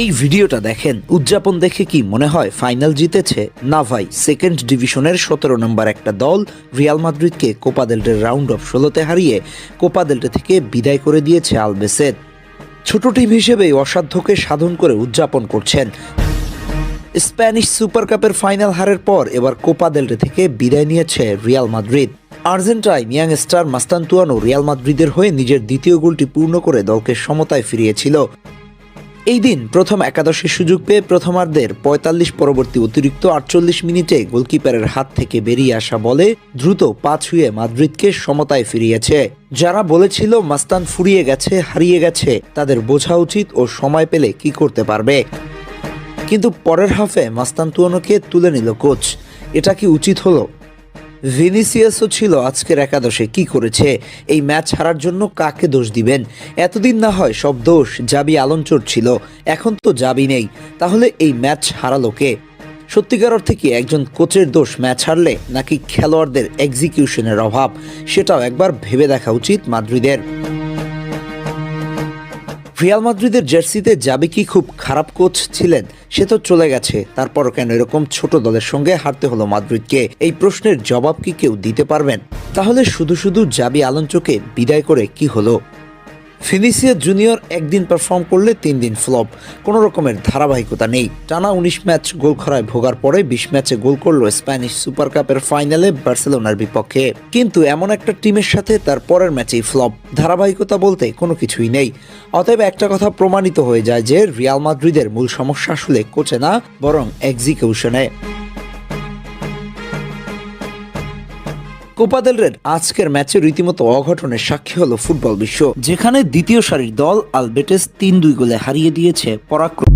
এই ভিডিওটা দেখেন, উদযাপন দেখে কি মনে হয় ফাইনাল জিতেছে? না ভাই, সেকেন্ড ডিভিশনের 17 নম্বর একটা দল রিয়াল মাদ্রিদকে কোপা দেল রের রাউন্ড অফ 16-তে হারিয়ে কোপা দেল রে থেকে বিদায় করে দিয়েছে আলবেসের। ছোট টিম হিসেবেই অসাধ্যকে সাধন করে উদযাপন করছেন। স্প্যানিশ সুপার কাপের ফাইনাল হারের পর এবার কোপা দেল রে থেকে বিদায় নিয়েছে Real Madrid. Argentine young star মাস্তান্তুয়ানো Real মাদ্রিদের হয়ে নিজের দ্বিতীয় গোলটি পূর্ণ করে দলকে সমতায় ফিরিয়েছিল। এই দিন প্রথম একাদশের সুযোগ পেয়ে প্রথমার্ধের 45 পরবর্তী অতিরিক্ত 48 মিনিটে গোলকিপারের হাত থেকে বেরিয়ে আসা বলে দ্রুত পা ছুঁয়ে মাদ্রিদকে সমতায় ফিরিয়েছে। যারা বলেছিল মাস্তান ফুরিয়ে গেছে, হারিয়ে গেছে, তাদের বোঝা উচিত ও সময় পেলে কি করতে পারবে। কিন্তু পরের হাফে মাস্তান্তুয়ানোকে তুলে নিল কোচ। এটা কি উচিত হলো? ভিনিসিয়াসও ছিল আজকের একাদশে, কি করেছে? এই ম্যাচ হারার জন্য কাকে দোষ দিবেন? এতদিন না হয় সব দোষ জাবি আলোনচোর ছিল, এখন তো জাবি নেই, তাহলে এই ম্যাচ হারালো কে? সত্যিকার অর্থে কি একজন কোচের দোষ ম্যাচ হারলে, নাকি খেলোয়াড়দের এক্সিকিউশনের অভাব? সেটাও একবার ভেবে দেখা উচিত মাদ্রিদের। রিয়াল মাদ্রিদের জার্সিতে জাবি কি খুব খারাপ কোচ ছিলেন? সে তো চলে গেছে, তারপরও কেন এরকম ছোট দলের সঙ্গে হারতে হলো মাদ্রিদকে? এই প্রশ্নের জবাব কি কেউ দিতে পারবেন? তাহলে শুধু শুধু জাবি আলোনচোকে বিদায় করে কি হলো? ভিনিসিয়াস জুনিয়র একদিন পারফর্ম করলে 3 দিন ফ্লপ, কোনো রকমের ধারাবাহিকতা নেই। টানা 19 ম্যাচ গোল খরায় ভোগার পরে 20 ম্যাচে গোল করলো স্প্যানিশ সুপার কাপের ফাইনালে বার্সেলোনার বিপক্ষে। কিন্তু এমন একটা টিমের সাথে তার পরের ম্যাচেই ফ্লপ, ধারাবাহিকতা বলতে কোনো কিছুই নেই। অতএব একটা কথা প্রমাণিত হয়ে যায় যে রিয়াল মাদ্রিদের মূল সমস্যা আসলে কোচে না, বরং এক্সিকিউশনে। কোপা দেল রের আজকের ম্যাচে রীতিমতো অঘটনের সাক্ষী হলো ফুটবল বিশ্ব, যেখানে দ্বিতীয় সারির দল আলবেটেস 3-2 গোলে হারিয়ে দিয়েছে পরাক্রম